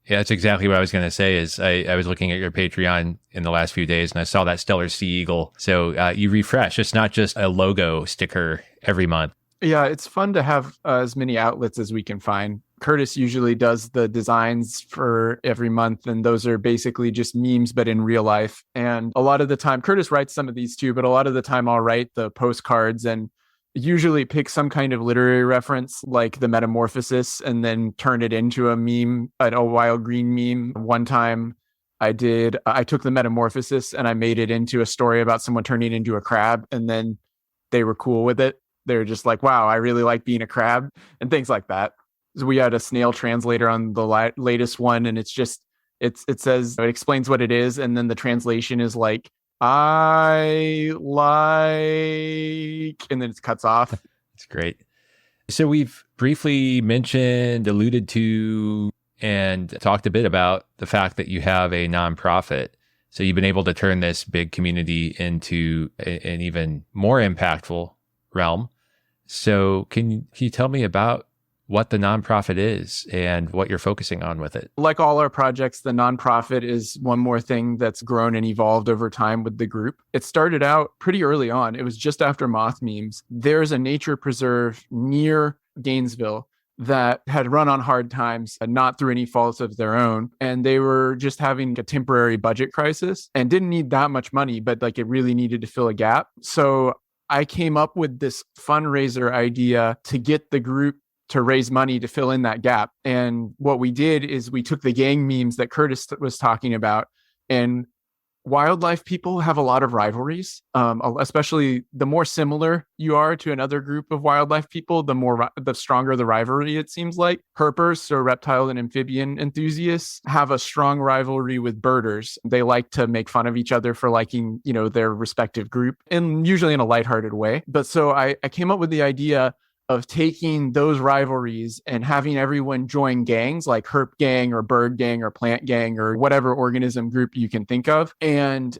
Yeah, that's exactly what I was going to say is I was looking at your Patreon in the last few days and I saw that stellar sea eagle. So you refresh. It's not just a logo sticker every month. Yeah, it's fun to have as many outlets as we can find. Curtis usually does the designs for every month, and those are basically just memes, but in real life. And a lot of the time, Curtis writes some of these too, but a lot of the time I'll write the postcards and usually pick some kind of literary reference like the Metamorphosis and then turn it into a meme, a wild green meme. One time I took the Metamorphosis and I made it into a story about someone turning into a crab, and then they were cool with it. They're just like, wow, I really like being a crab and things like that. So we had a snail translator on the latest one, and it says, it explains what it is. And then the translation is like, I like, and then it cuts off. It's great. So we've briefly alluded to, and talked a bit about the fact that you have a nonprofit. So you've been able to turn this big community into an even more impactful realm. So can you tell me about what the nonprofit is and what you're focusing on with it? Like all our projects, the nonprofit is one more thing that's grown and evolved over time with the group. It started out pretty early on. It was just after moth memes. There's a nature preserve near Gainesville that had run on hard times, not through any faults of their own. And they were just having a temporary budget crisis and didn't need that much money, but like it really needed to fill a gap. So I came up with this fundraiser idea to get the group to raise money to fill in that gap. And what we did is we took the gang memes that Curtis was talking about, and wildlife people have a lot of rivalries, especially the more similar you are to another group of wildlife people, the stronger the rivalry, it seems like. Herpers, so reptile and amphibian enthusiasts, have a strong rivalry with birders. They like to make fun of each other for liking, their respective group, and usually in a lighthearted way. But so I came up with the idea of taking those rivalries and having everyone join gangs like herp gang or bird gang or plant gang or whatever organism group you can think of. And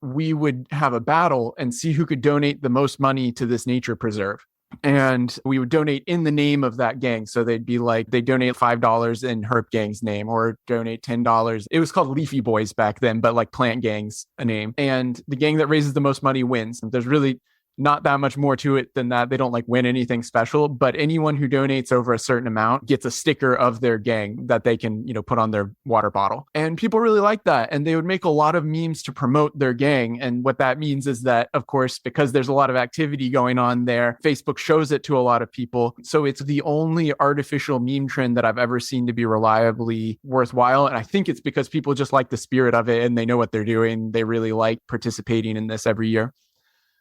we would have a battle and see who could donate the most money to this nature preserve. And we would donate in the name of that gang. So they'd be like, they donate $5 in herp gang's name or donate $10. It was called Leafy Boys back then, but like plant gang's a name. And the gang that raises the most money wins. And there's really not that much more to it than that. They don't like win anything special, but anyone who donates over a certain amount gets a sticker of their gang that they can, put on their water bottle. And people really like that. And they would make a lot of memes to promote their gang. And what that means is that, of course, because there's a lot of activity going on there, Facebook shows it to a lot of people. So it's the only artificial meme trend that I've ever seen to be reliably worthwhile. And I think it's because people just like the spirit of it and they know what they're doing. They really like participating in this every year.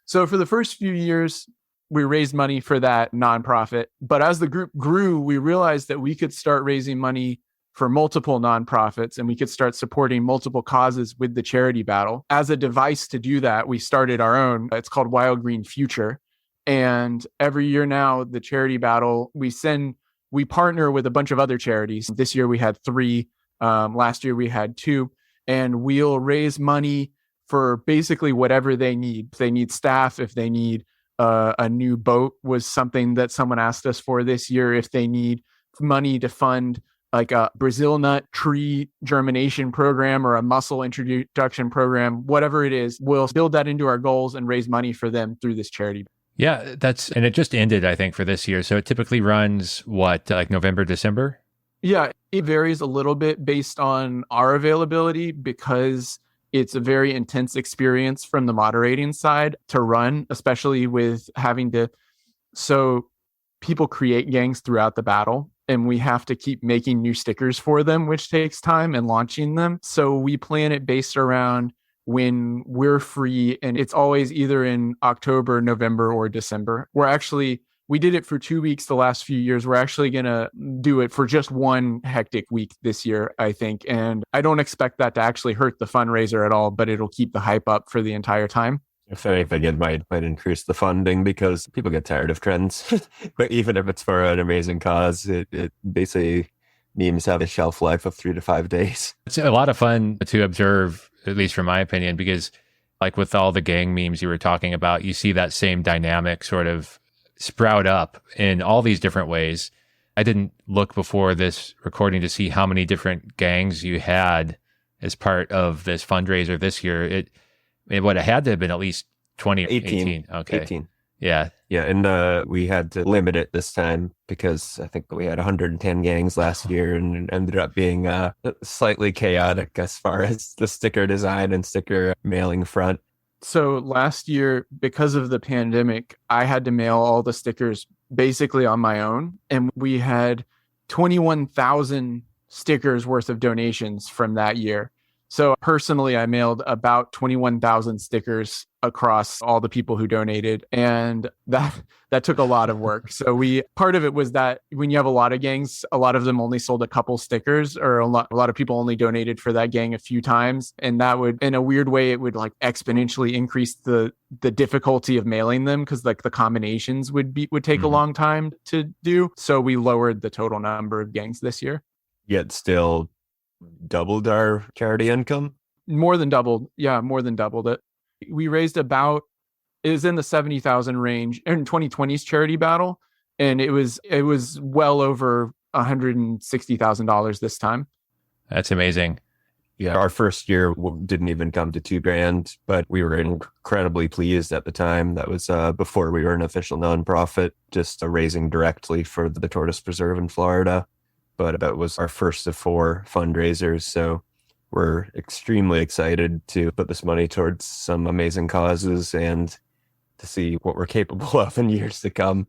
So for the first few years, we raised money for that nonprofit. But as the group grew, we realized that we could start raising money for multiple nonprofits and we could start supporting multiple causes with the charity battle. As a device to do that, we started our own. It's called Wild Green Future. And every year now, the charity battle, we partner with a bunch of other charities. This year we had 3. Last year we had 2. And we'll raise money for basically whatever they need. If they need staff, if they need a new boat was something that someone asked us for this year. If they need money to fund like a Brazil nut tree germination program or a mussel introduction program, whatever it is, we'll build that into our goals and raise money for them through this charity. Yeah, and it just ended, I think, for this year. So it typically runs like November, December? Yeah, it varies a little bit based on our availability because it's a very intense experience from the moderating side to run, especially with having to. So people create gangs throughout the battle and we have to keep making new stickers for them, which takes time, and launching them. So we plan it based around when we're free. And it's always either in October, November, or December. We did it for 2 weeks the last few years. We're actually going to do it for just one hectic week this year, I think. And I don't expect that to actually hurt the fundraiser at all, but it'll keep the hype up for the entire time. If anything, it might increase the funding because people get tired of trends. But even if it's for an amazing cause, it basically memes have a shelf life of 3 to 5 days. It's a lot of fun to observe, at least from my opinion, because like with all the gang memes you were talking about, you see that same dynamic sort of sprout up in all these different ways. I didn't look before this recording to see how many different gangs you had as part of this fundraiser this year. It would have had to have been at least 20 or 18. Okay. 18. Yeah. Yeah, and we had to limit it this time because I think we had 110 gangs last year, and it ended up being slightly chaotic as far as the sticker design and sticker mailing front. So last year, because of the pandemic, I had to mail all the stickers basically on my own. And we had 21,000 stickers worth of donations from that year. So personally, I mailed about 21,000 stickers across all the people who donated. And that took a lot of work. So part of it was that when you have a lot of gangs, a lot of them only sold a couple stickers, or a lot of people only donated for that gang a few times. And that would, in a weird way, it would like exponentially increase the difficulty of mailing them, because like the combinations would take a long time to do. So we lowered the total number of gangs this year. Yet still doubled our charity income? More than doubled. Yeah, more than doubled it. We raised it was in the 70,000 range in 2020's charity battle. And it was well over $160,000 this time. That's amazing. Yeah, our first year didn't even come to $2,000, but we were incredibly pleased at the time. That was before we were an official nonprofit, just raising directly for the Tortoise Preserve in Florida. But that was our first of 4 fundraisers. So we're extremely excited to put this money towards some amazing causes and to see what we're capable of in years to come.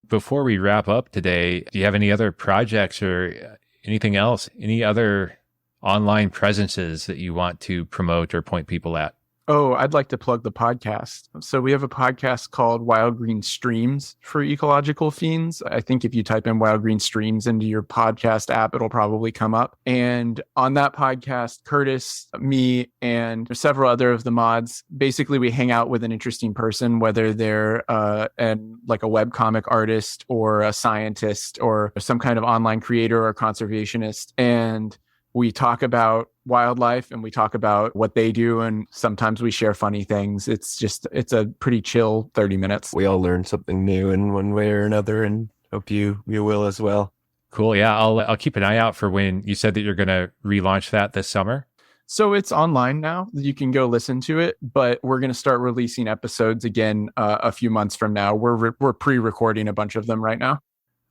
Before we wrap up today, do you have any other projects or anything else? Any other online presences that you want to promote or point people at? Oh, I'd like to plug the podcast. So we have a podcast called Wild Green Streams for Ecological Fiends. I think if you type in Wild Green Streams into your podcast app, it'll probably come up. And on that podcast, Curtis, me, and several other of the mods, basically we hang out with an interesting person, whether they're like a webcomic artist or a scientist or some kind of online creator or conservationist. And we talk about wildlife and we talk about what they do. And sometimes we share funny things. It's a pretty chill 30 minutes. We all learn something new in one way or another, and hope you will as well. Cool. Yeah. I'll keep an eye out for when you said that you're going to relaunch that this summer. So it's online now. You can go listen to it, but we're going to start releasing episodes again a few months from now. We're pre-recording a bunch of them right now.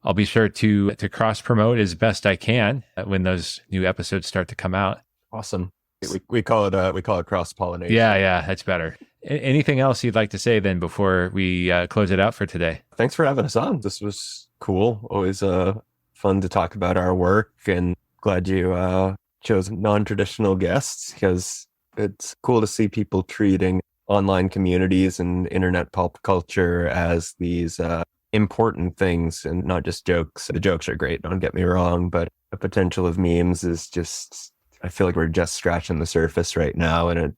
I'll be sure to cross promote as best I can when those new episodes start to come out. Awesome. We call it cross pollination. Yeah, that's better. Anything else you'd like to say then before we close it out for today? Thanks for having us on. This was cool. Always fun to talk about our work, and glad you chose non-traditional guests, because it's cool to see people treating online communities and internet pop culture as these important things and not just jokes. The jokes are great, don't get me wrong, but the potential of memes is just, I feel like we're just scratching the surface right now, and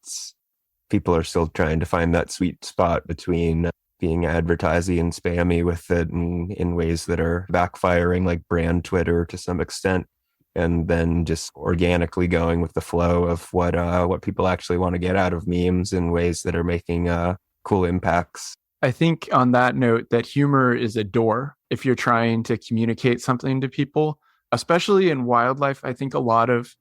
people are still trying to find that sweet spot between being advertising and spammy with it and in ways that are backfiring, like brand Twitter to some extent, and then just organically going with the flow of what people actually want to get out of memes in ways that are making cool impacts. I think on that note, that humor is a door if you're trying to communicate something to people, especially in wildlife. I think a lot of,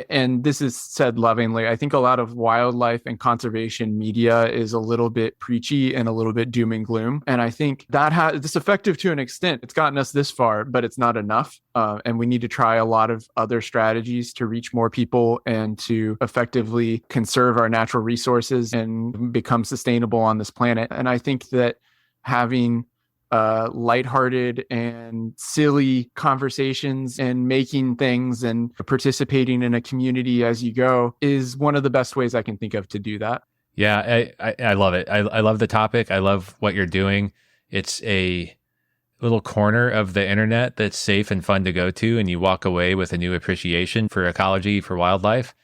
and this is said lovingly, I think a lot of wildlife and conservation media is a little bit preachy and a little bit doom and gloom. And I think that it's effective to an extent. It's gotten us this far, but it's not enough. And we need to try a lot of other strategies to reach more people and to effectively conserve our natural resources and become sustainable on this planet. And I think that having lighthearted and silly conversations and making things and participating in a community as you go is one of the best ways I can think of to do that. Yeah, I love it. I love the topic. I love what you're doing. It's a little corner of the internet that's safe and fun to go to, and you walk away with a new appreciation for ecology, for wildlife.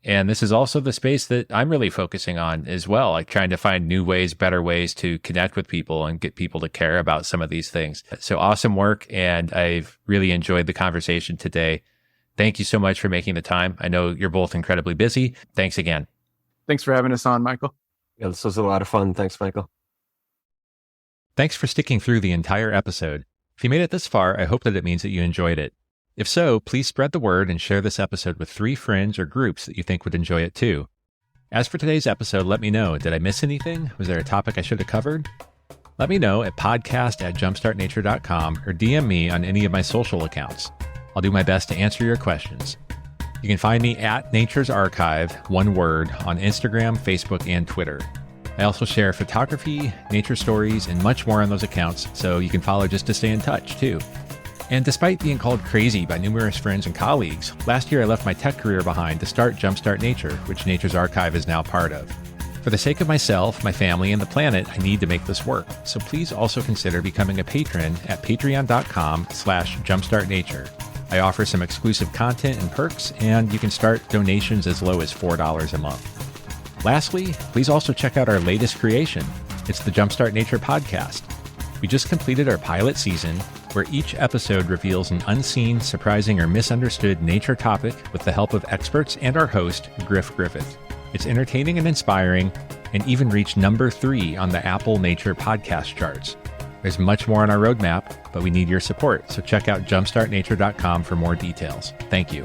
And this is also the space that I'm really focusing on as well, like trying to find new ways, better ways to connect with people and get people to care about some of these things. So awesome work. And I've really enjoyed the conversation today. Thank you so much for making the time. I know you're both incredibly busy. Thanks again. Thanks for having us on, Michael. Yeah, this was a lot of fun. Thanks, Michael. Thanks for sticking through the entire episode. If you made it this far, I hope that it means that you enjoyed it. If so, please spread the word and share this episode with 3 friends or groups that you think would enjoy it too. As for today's episode, let me know. Did I miss anything? Was there a topic I should have covered? Let me know at podcast@jumpstartnature.com or DM me on any of my social accounts. I'll do my best to answer your questions. You can find me at Nature's Archive, one word, on Instagram, Facebook, and Twitter. I also share photography, nature stories, and much more on those accounts, so you can follow just to stay in touch, too. And despite being called crazy by numerous friends and colleagues, last year I left my tech career behind to start Jumpstart Nature, which Nature's Archive is now part of. For the sake of myself, my family, and the planet, I need to make this work. So please also consider becoming a patron at patreon.com/jumpstartnature. I offer some exclusive content and perks, and you can start donations as low as $4 a month. Lastly, please also check out our latest creation. It's the Jumpstart Nature podcast. We just completed our pilot season, where each episode reveals an unseen, surprising, or misunderstood nature topic with the help of experts and our host, Griff Griffith. It's entertaining and inspiring, and even reached number 3 on the Apple Nature podcast charts. There's much more on our roadmap, but we need your support, so check out jumpstartnature.com for more details. Thank you.